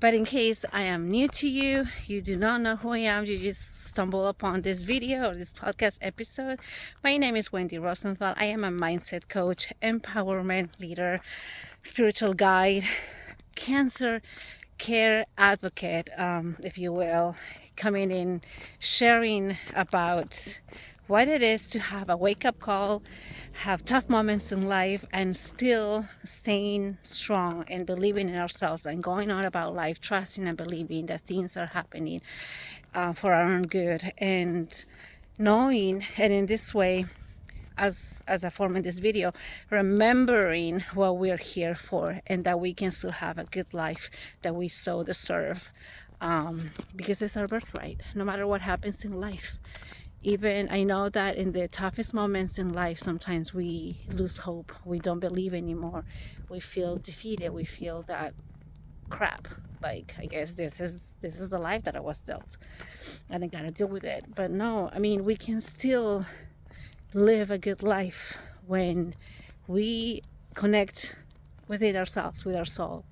But in case I am new to you, you do not know who I am, you just stumble upon this video or this podcast episode. My name is Wendy Rosenthal. I am a mindset coach, empowerment leader, spiritual guide, cancer care advocate, if you will, coming in, sharing about what it is to have a wake-up call, have tough moments in life, and still staying strong and believing in ourselves and going on about life, trusting and believing that things are happening for our own good, and knowing, and in this way, as I form in this video, remembering what we're here for and that we can still have a good life that we so deserve, because it's our birthright, no matter what happens in life. Even I know that in the toughest moments in life, sometimes we lose hope. We don't believe anymore. We feel defeated. We feel that crap. Like, I guess this is the life that I was dealt, and I gotta deal with it. But no, I mean, we can still live a good life when we connect within ourselves, with our soul,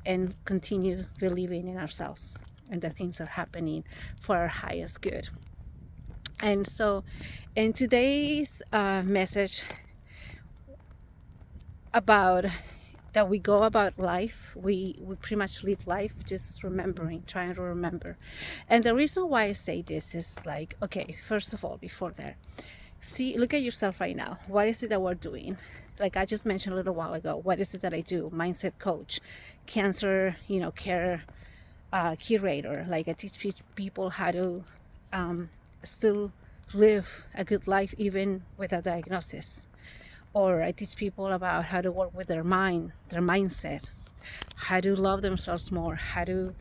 and continue believing in ourselves and that things are happening for our highest good. And so in today's message about that we go about life, we pretty much live life just remembering, trying to remember. And the reason why I say this is like, okay, first of all, before that, look at yourself right now. What is it that we're doing? Like I just mentioned a little while ago, what is it that I do? Mindset coach, cancer, care curator. Like I teach people how to still live a good life even with a diagnosis. Or I teach people about how to work with their mind, their mindset, how to love themselves more, how to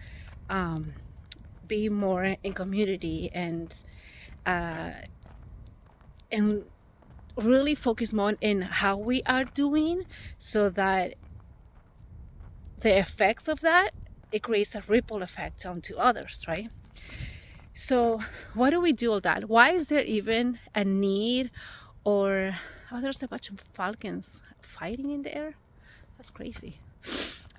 be more in community, and really focus more in how we are doing, so that the effects of that, it creates a ripple effect onto others, right? So why do we do all that? Why is there even a need? Or there's a bunch of falcons fighting in the air. That's crazy.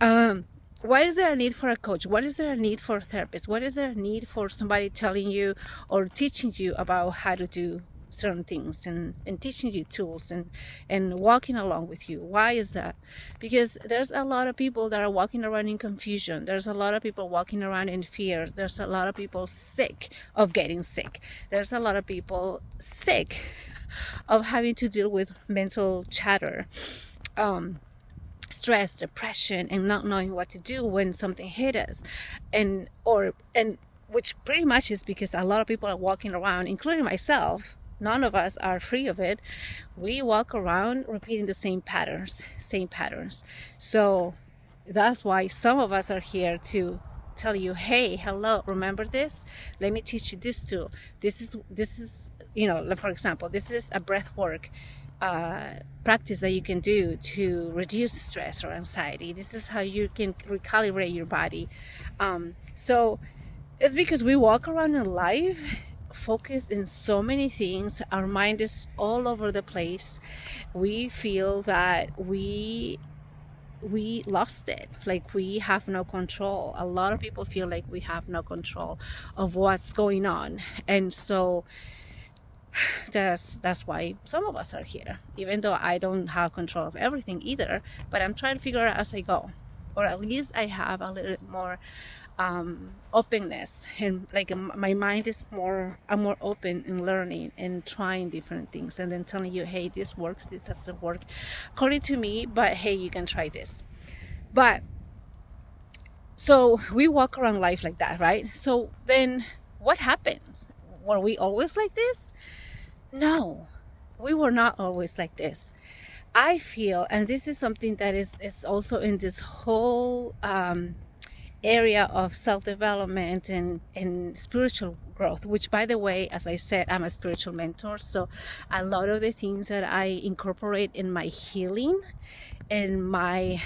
Why is there a need for a coach? What is there a need for a therapist? What is there a need for somebody telling you or teaching you about how to do certain things, and teaching you tools and walking along with you? Why is that? Because there's a lot of people that are walking around in confusion. There's a lot of people walking around in fear. There's a lot of people sick of getting sick. There's a lot of people sick of having to deal with mental chatter, stress, depression, and not knowing what to do when something hit us, and which pretty much is because a lot of people are walking around, including myself. None of us are free of it. We walk around repeating the same patterns. So that's why some of us are here to tell you, hey, hello, remember this? Let me teach you this tool. This is for example, this is a breath work practice that you can do to reduce stress or anxiety. This is how you can recalibrate your body. So it's because we walk around in life focused in so many things. Our mind is all over the place. We feel that we lost it, like we have no control. A lot of people feel like we have no control of what's going on, and so that's why some of us are here, even though I don't have control of everything either. But I'm trying to figure out as I go, or at least I have a little bit more openness, and like my mind is I'm more open in learning and trying different things, and then telling you, hey, this works, this doesn't work according to me, but hey, you can try this. But so we walk around life like that, right? So then what happens? Were we always like this? No, we were not always like this. I feel, and this is something that is also in this whole area of self-development and spiritual growth, which, by the way, as I said, I'm a spiritual mentor. So a lot of the things that I incorporate in my healing and my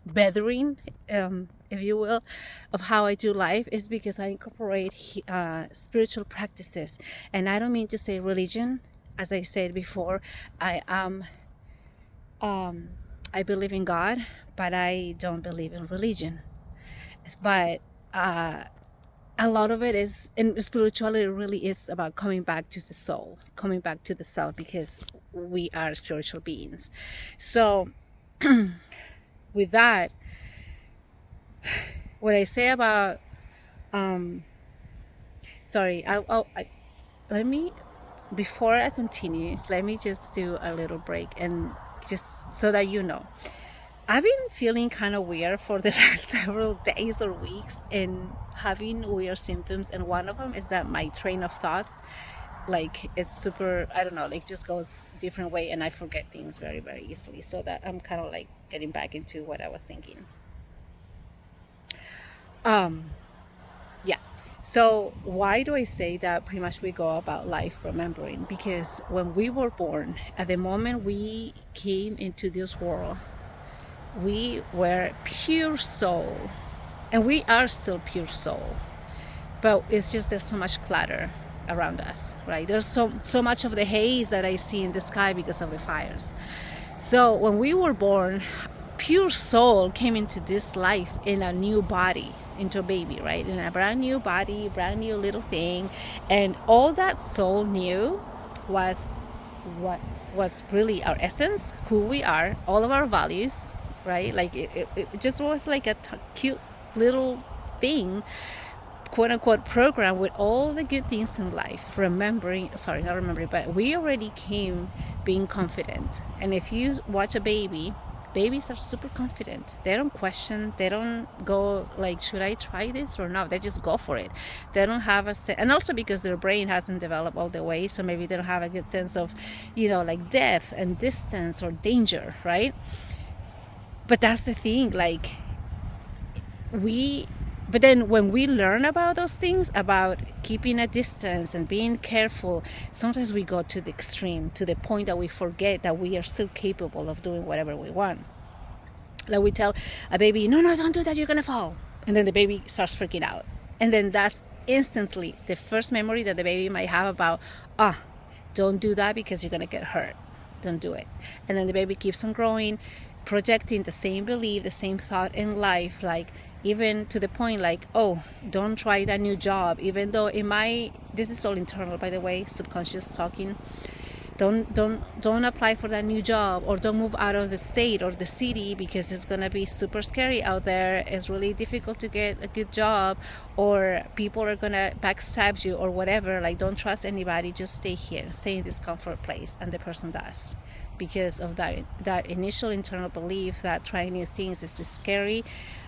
bettering, if you will, of how I do life is because I incorporate spiritual practices. And I don't mean to say religion. As I said before, I believe in God, but I don't believe in religion. But a lot of it is, and spirituality really is about coming back to the soul, coming back to the self, because we are spiritual beings. So with that, what I say about let me, before I continue, let me just do a little break, and just so that you know, I've been feeling kind of weird for the last several days or weeks, and having weird symptoms, and one of them is that my train of thoughts, like, it's super, I don't know, like, just goes different way, and I forget things very, very easily, so that I'm kind of like getting back into what I was thinking. Yeah. So why do I say that pretty much we go about life remembering? Because when we were born, at the moment we came into this world, we were pure soul, and we are still pure soul, but it's just there's so much clutter around us, right? There's so much of the haze that I see in the sky because of the fires. So when we were born, pure soul came into this life in a new body, into a baby, right? In a brand new body, brand new little thing. And all that soul knew was what was really our essence, who we are, all of our values, right? Like it just was like a cute little thing, quote unquote, program with all the good things in life, not remembering, but we already came being confident. And if you watch a babies are super confident. They don't question. They don't go like, should I try this or not? They just go for it. They don't have and also because their brain hasn't developed all the way, so maybe they don't have a good sense of, like depth and distance or danger, right? But that's the thing, like, but then when we learn about those things, about keeping a distance and being careful, sometimes we go to the extreme, to the point that we forget that we are still capable of doing whatever we want. Like, we tell a baby, no, don't do that, you're gonna fall. And then the baby starts freaking out. And then that's instantly the first memory that the baby might have about, don't do that because you're gonna get hurt. Don't do it. And then the baby keeps on growing, projecting the same belief, the same thought in life, like, even to the point like, don't try that new job, even though this is all internal, by the way, subconscious talking. Don't apply for that new job, or don't move out of the state or the city because it's gonna be super scary out there. It's really difficult to get a good job, or people are gonna backstab you or whatever. Like, don't trust anybody, just stay here, stay in this comfort place. And the person does, because of that initial internal belief that trying new things is too scary.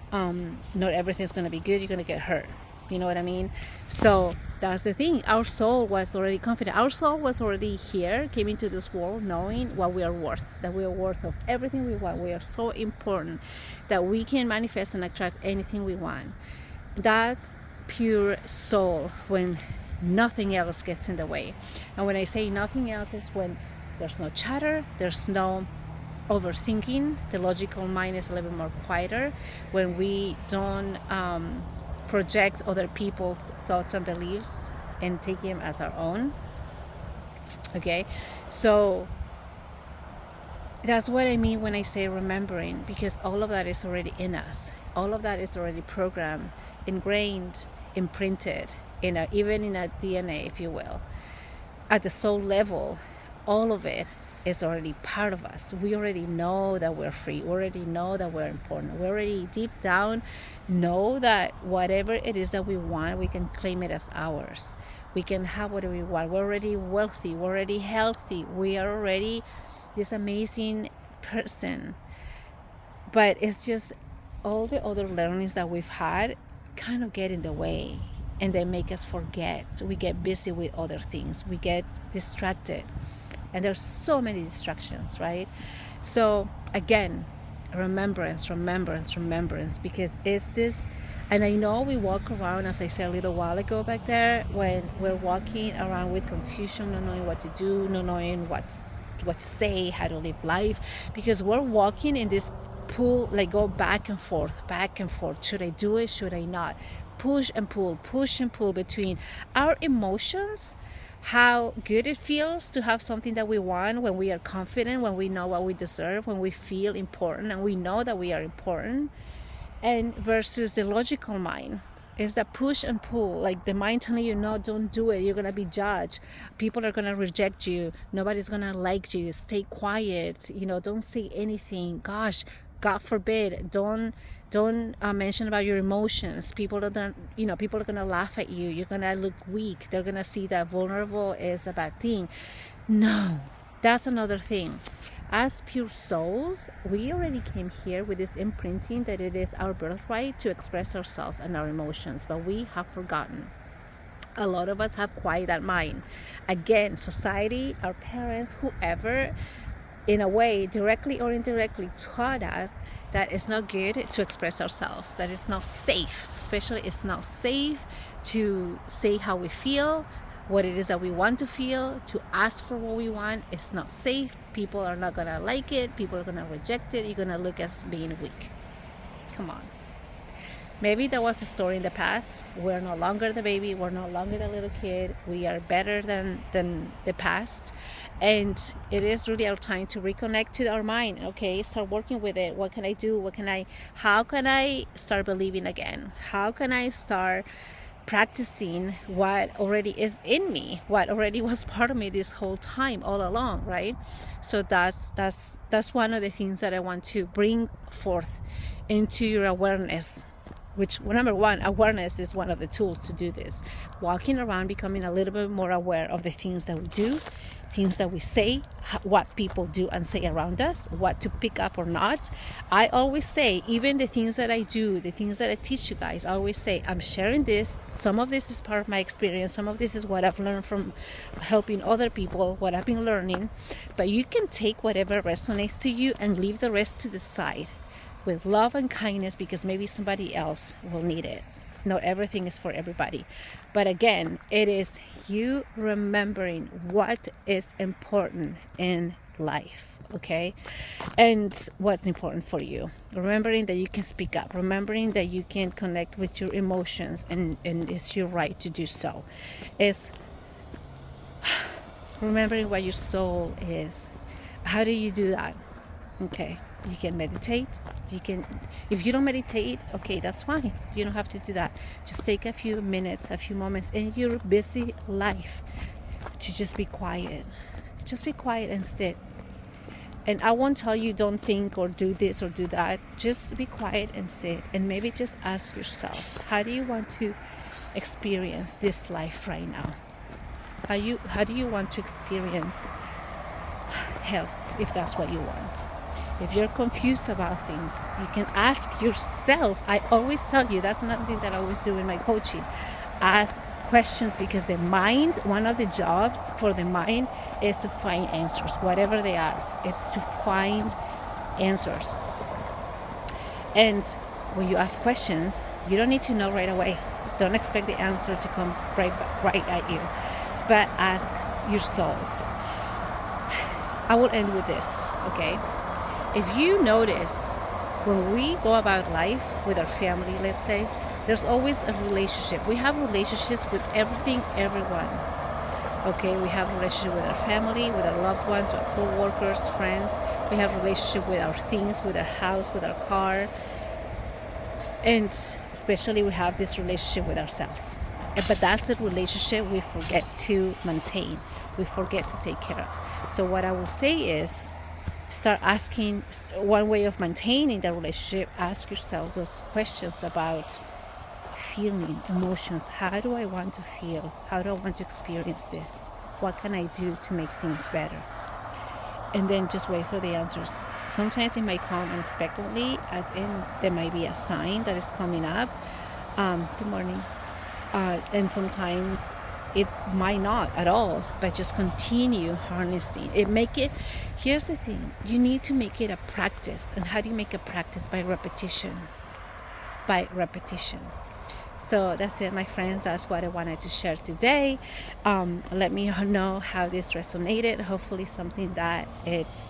Not everything's gonna be good, you're gonna get hurt. You know what I mean? So that's the thing. Our soul was already confident. Our soul was already here, came into this world knowing what we are worth, that we are worth of everything we want. We are so important that we can manifest and attract anything we want. That's pure soul, when nothing else gets in the way. And when I say nothing else, is when there's no chatter, there's no overthinking. The logical mind is a little bit more quieter. When we don't project other people's thoughts and beliefs and take them as our own. Okay, so that's what I mean when I say remembering, because all of that is already in us. All of that is already programmed, ingrained, imprinted, even in our DNA, if you will. At the soul level, all of it is already part of us. We already know that we're free. We already know that we're important. We already deep down know that whatever it is that we want, we can claim it as ours. We can have whatever we want. We're already wealthy. We're already healthy. We are already this amazing person. But it's just all the other learnings that we've had kind of get in the way, and they make us forget. We get busy with other things. We get distracted. And there's so many distractions, right? So again, remembrance, because it's this. And I know we walk around, as I said a little while ago back there, when we're walking around with confusion, not knowing what to do, not knowing what to say, how to live life, because we're walking in this pool, like, go back and forth. Should I do it? Should I not? Push and pull between our emotions, how good it feels to have something that we want, when we are confident, when we know what we deserve, when we feel important and we know that we are important, and versus the logical mind is that push and pull, like the mind telling you, no, don't do it, you're gonna be judged, people are gonna reject you, nobody's gonna like you, stay quiet, don't say anything, gosh, God forbid, don't mention about your emotions, people are gonna laugh at you, you're gonna look weak, they're gonna see that vulnerable is a bad thing. No, that's another thing. As pure souls, we already came here with this imprinting that it is our birthright to express ourselves and our emotions, but we have forgotten. A lot of us have quiet that mind. Again, society, our parents, whoever, in a way, directly or indirectly, taught us that it's not good to express ourselves, that it's not safe, especially it's not safe to say how we feel, what it is that we want to feel, to ask for what we want. It's not safe. People are not gonna like it, people are gonna reject it, you're gonna look as being weak. Come on. Maybe there was a story in the past. We're no longer the baby, we're no longer the little kid, we are better than the past, and it is really our time to reconnect to our mind. Okay, start working with it. What can I do? How can I start believing again? How can I start practicing what already is in me, what already was part of me this whole time, all along, right? So that's one of the things that I want to bring forth into your awareness, which, number one, awareness is one of the tools to do this. Walking around, becoming a little bit more aware of the things that we do, things that we say, what people do and say around us, what to pick up or not. I always say, even the things that I do, the things that I teach you guys, I always say, I'm sharing this. Some of this is part of my experience. Some of this is what I've learned from helping other people, what I've been learning. But you can take whatever resonates to you and leave the rest to the side with love and kindness, because maybe somebody else will need it. Not everything is for everybody. But again, it is you remembering what is important in life, okay? And what's important for you. Remembering that you can speak up. Remembering that you can connect with your emotions, and it's your right to do so. It's remembering what your soul is. How do you do that? Okay, you can meditate. If you don't meditate, okay, that's fine. You don't have to do that. Just take a few minutes, a few moments in your busy life to just be quiet. Just be quiet and sit. And I won't tell you don't think or do this or do that. Just be quiet and sit, and maybe just ask yourself, how do you want to experience this life right now? How do you want to experience health, if that's what you want? If you're confused about things, you can ask yourself. I always tell you, that's another thing that I always do in my coaching. Ask questions, because the mind, one of the jobs for the mind is to find answers, whatever they are. It's to find answers. And when you ask questions, you don't need to know right away. Don't expect the answer to come right at you. But ask your soul. I will end with this, okay? If you notice, when we go about life with our family, let's say, there's always a relationship. We have relationships with everything, everyone. Okay, we have a relationship with our family, with our loved ones, our co-workers, friends. We have a relationship with our things, with our house, with our car. And especially we have this relationship with ourselves. But that's the relationship we forget to maintain. We forget to take care of. So what I will say is, start asking. One way of maintaining the relationship, ask yourself those questions about feeling, emotions. How do I want to feel? How do I want to experience this? What can I do to make things better? And then just wait for the answers. Sometimes it might come unexpectedly, as in there might be a sign that is coming up. Good morning. And sometimes it might not at all, but just continue harnessing it. Here's the thing, you need to make it a practice. And how do you make a practice? By repetition. So that's it, my friends. That's what I wanted to share today. Let me know how this resonated. Hopefully something that it's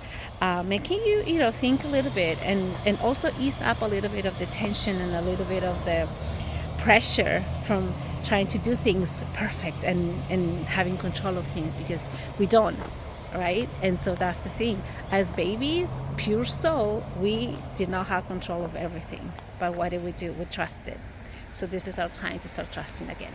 making you think a little bit, and also ease up a little bit of the tension and a little bit of the pressure from trying to do things perfect and having control of things, because we don't. right? And so that's the thing. As babies, pure soul, we did not have control of everything. But what did? We trusted. So this is our time to start trusting again.